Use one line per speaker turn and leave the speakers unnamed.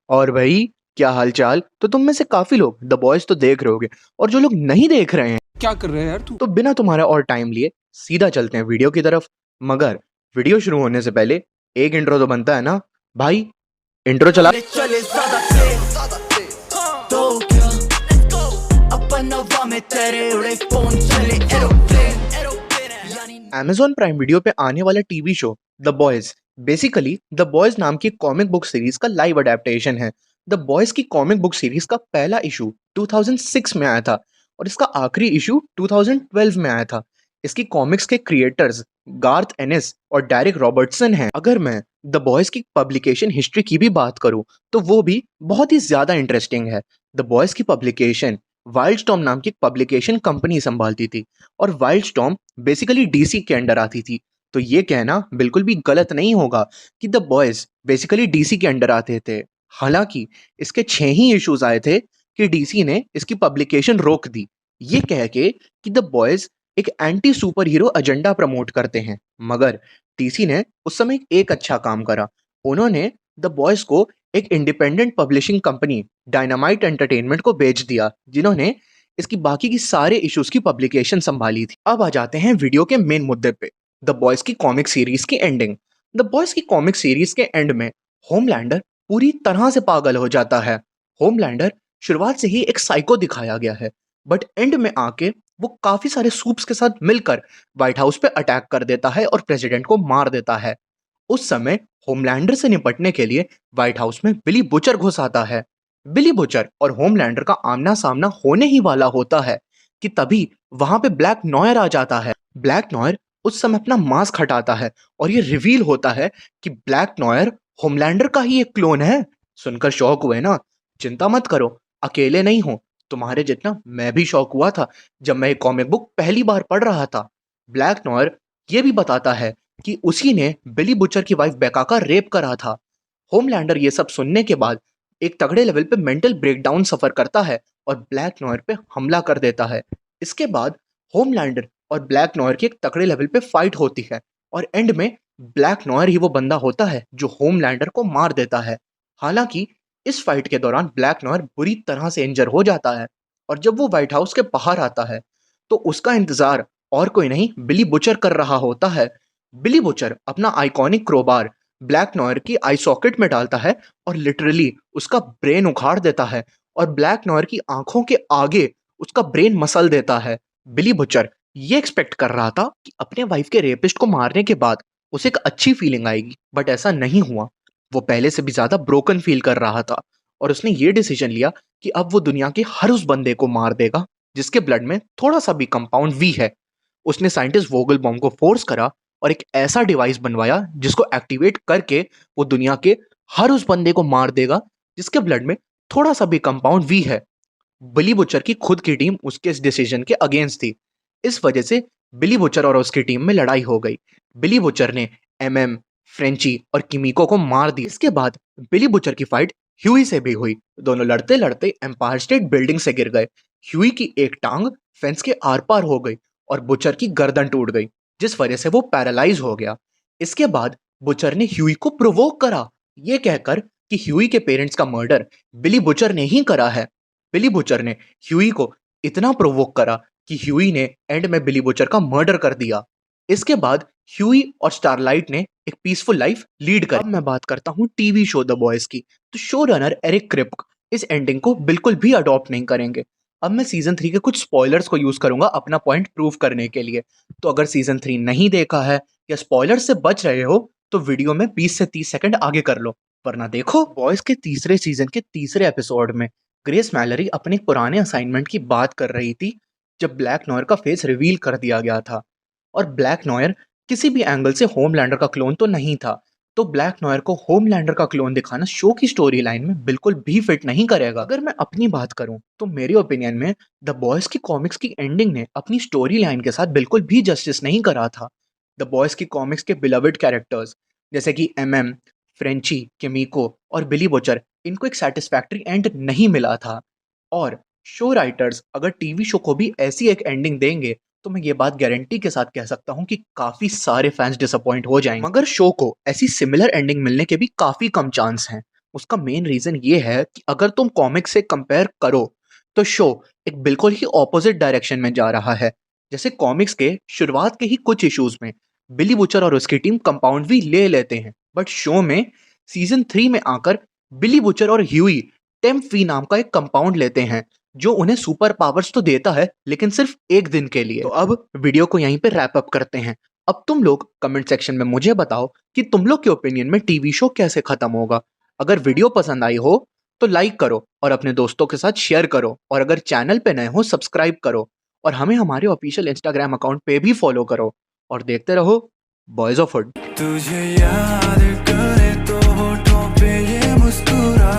और भाई, क्या हालचाल। तो तुम में से काफी लोग द बॉयज तो देख रहे होगे, और जो लोग नहीं देख रहे हैं
क्या कर रहा है यार तू।
तो बिना तुम्हारा और टाइम लिए सीधा चलते हैं वीडियो की तरफ। मगर वीडियो शुरू होने से पहले एक इंट्रो तो बनता है ना भाई। इंट्रो चला।
चले चले ज्यादा तेज तो क्या अपन हवा में तेरे उड़े फोन चले एरोप्लेन यानी
Amazon प्राइम वीडियो पे आने वाला TV show the boys basically the boys नाम की कॉमिक बुक सीरीज का लाइव अडेप्टेशन है। द बॉयज की कॉमिक बुक सीरीज का पहला इशू 2006 में आया था और इसका आखिरी इशू 2012 में आया था। इसकी कॉमिक्स के क्रिएटर्स गार्थ एनिस और डेरिक रॉबर्टसन हैं। अगर मैं द बॉयज की पब्लिकेशन हिस्ट्री की भी बात करूं तो वो भी बहुत ही ज्यादा इंटरेस्टिंग है। द बॉयज की पब्लिकेशन वाइल्ड स्टॉर्म नाम की पब्लिकेशन कंपनी संभालती थी और वाइल्ड स्टॉर्म बेसिकली डीसी के अंडर आती थी। तो ये कहना बिल्कुल भी गलत नहीं होगा कि द बॉयज बेसिकली डीसी के अंडर आते थे। हालांकि इसके 6 ही इश्यूज आए थे कि डीसी ने इसकी पब्लिकेशन रोक दी, ये कह के कि द बॉयज एक anti super hero agenda promote करते हैं। मगर डीसी ने उस समय एक अच्छा काम करा। उन्होंने द बॉयज को एक independent publishing company dynamite entertainment को बेच दिया, जिन्होंने इसकी बाकी की सारे इश्यूज की पब्लिकेशन संभाली थी। अब आ जाते हैं वीडियो के मेन मुद्दे पे, द बॉयज की कॉमिक सीरीज की एंडिंग। द बॉयज की कॉमिक सीरीज के एंड में होमलैंडर पूरी तरह से पागल हो जाता है। होमलैंडर शुरुआत से ही एक साइको दिखाया गया है, बट एंड में आके वो काफी सारे सूप्स के साथ मिलकर व्हाइट हाउस पे अटैक कर देता है और प्रेसिडेंट को मार देता है। उस समय होमलैंडर से निपटने के लिए व्हाइट हाउस में बिली बुचर घुस आता है। बिली बुचर और होमलैंडर का आमना सामना होने ही वाला होता है कि तभी वहां पे ब्लैक नॉयर आ जाता है। ब्लैक नॉयर उस समय अपना मास्क हटाता है और ये रिवील होता है कि ब्लैक नॉयर होमलैंडर का ही एक क्लोन है। सुनकर शौक हुए ना? चिंता मत करो, अकेले नहीं हो। तुम्हारे जितना मैं भी शौक हुआ था जब मैं एक कॉमिक बुक पहली बार पढ़ रहा था। ब्लैक नॉयर ये भी बताता है कि उसी ने बिली बुचर की वाइफ बेका का रेप करा था। होमलैंडर ये सब सुनने के बाद एक तगड़े लेवल पे मेंटल ब्रेकडाउन सफर करता है और ब्लैक नॉयर पे हमला कर देता है। इसके बाद होमलैंडर और ब्लैक नॉयर की एक तगड़े लेवल पे फाइट होती है और एंड में ब्लैक नॉयर ही वो बंदा होता है जो होमलैंडर को मार देता है। हालांकि इस फाइट के दौरान ब्लैक नॉयर बुरी तरह से इंजर हो जाता है और जब वो व्हाइट हाउस के बाहर आता है तो उसका इंतजार और कोई नहीं बिली बुचर कर रहा होता है। बिली बुचर अपना आइकॉनिक क्रोबार ब्लैक नॉयर की आई सॉकेट में डालता है और लिटरली उसका ब्रेन उखाड़ देता है और ब्लैक नॉयर की आंखों के आगे उसका ब्रेन मसल देता है। बिली बुचर ये एक्सपेक्ट कर रहा था कि अपने वाइफ के रेपिस्ट को मारने के बाद उसे एक अच्छी फीलिंग आएगी, बट ऐसा नहीं हुआ। वो पहले से भी ज्यादा ब्रोकन फील कर रहा था और उसने ये डिसीजन लिया कि अब वो दुनिया के हर उस बंदे को मार देगा जिसके ब्लड में थोड़ा सा भी कंपाउंड वी है। उसने साइंटिस्ट वोगल बॉम्ब को फोर्स करा और एक ऐसा डिवाइस बनवाया जिसको एक्टिवेट करके वो दुनिया के हर उस बंदे को मार देगा जिसके ब्लड में थोड़ा सा भी कंपाउंड वी है। बिली बुचर की खुद की टीम उसके इस डिसीजन के अगेंस्ट थी। इस वजह से बिली बुचर और उसकी टीम में लड़ाई हो गई। बिली बुचर ने एमएम, फ्रेंची और किमीको को मार दिया। इसके बाद बिली बुचर की फाइट ह्यूई से भी हुई। दोनों लड़ते लड़ते एम्पायर स्टेट बिल्डिंग से गिर गए। ह्यूई की एक टांग फेंस के आर पार हो गई और बुचर की गर्दन टूट गई, जिस वजह से वो पैरालाइज हो गया। इसके बाद बुचर ने ह्यूई को प्रोवोक करा, ये कहकर कि ह्यूई के पेरेंट्स का मर्डर बिली बुचर ने ही करा है। बिली बुचर ने ह्यूई को इतना प्रोवोक करा कि ह्यूई ने एंड में बिली बुचर का मर्डर कर दिया। इसके बाद ह्यूई और स्टारलाइट ने एक पीसफुल लाइफ लीड करी। अब मैं बात करता हूँ टीवी शो द बॉयज की। तो शो रनर एरिक क्रिप्क इस एंडिंग को बिल्कुल भी अडॉप्ट नहीं करेंगे। अब मैं सीजन 3 के कुछ स्पॉयलर्स को यूज करूंगा अपना पॉइंट प्रूव करने के लिए। तो अगर सीजन 3 नहीं देखा है या स्पॉयलर से बच रहे हो तो वीडियो में 20 से 30 सेकंड आगे कर लो, वरना देखो। बॉयज के तीसरे सीजन के तीसरे एपिसोड में ग्रेस मैलरी अपने पुराने असाइनमेंट की बात कर रही थी जब ब्लैक नॉयर का फेस रिवील कर दिया गया था। और ब्लैक नॉयर किसी भी एंगल से होमलैंडर का क्लोन तो नहीं था, तो ब्लैक नॉयर को होमलैंडर का क्लोन दिखाना शो की स्टोरी लाइन में बिल्कुल भी फिट नहीं करेगा। अगर मैं अपनी बात करूं तो मेरी ओपिनियन में द बॉयज की कॉमिक्स की एंडिंग ने अपनी स्टोरी लाइन के साथ बिल्कुल भी जस्टिस नहीं करा था। द बॉयज की कॉमिक्स के बिलवड कैरेक्टर्स जैसे कि एमएम, फ्रेंची, केमिको और बिली बुचर, इनको एक सेटिस्फैक्टरी एंड नहीं मिला था। और शो राइटर्स अगर टीवी शो को भी ऐसी एक एंडिंग देंगे तो मैं ये बात गारंटी के साथ कह सकता हूँ कि काफी सारे फैंस डिसअपॉइंट हो जाएंगे। मगर शो को ऐसी सिमिलर एंडिंग मिलने के भी काफी कम चांस हैं। उसका मेन रीज़न ये है कि अगर तुम कॉमिक्स से कंपेयर करो, तो शो एक बिल्कुल ही ऑपोज़िट डायरेक्शन में जा रहा है। जैसे कॉमिक्स के शुरुआत के ही कुछ इश्यूज़ में बिली बुचर और उसकी टीम कंपाउंड भी ले लेते हैं, बट शो में सीज़न 3 में आकर बिली बुचर और ह्यूई टेम्प फी नाम का एक कंपाउंड लेते हैं, जो उन्हें सुपर पावर्स तो देता है, लेकिन सिर्फ 1 दिन के लिए। तो अब वीडियो को यहीं पे रैप अप करते हैं। अब तुम लोग कमेंट सेक्शन में मुझे बताओ कि तुम लोग के ओपिनियन में टीवी शो कैसे खत्म होगा। अगर वीडियो पसंद आई हो तो लाइक करो और अपने दोस्तों के साथ शेयर करो, और अगर चैनल पे नए हो सब्सक्राइब करो, और हमें हमारे ऑफिशियल इंस्टाग्राम अकाउंट पे भी फॉलो करो, और देखते रहो बॉयज ऑफ हुड।
तुझे याद करे तो होठों पे ये मुस्कुरा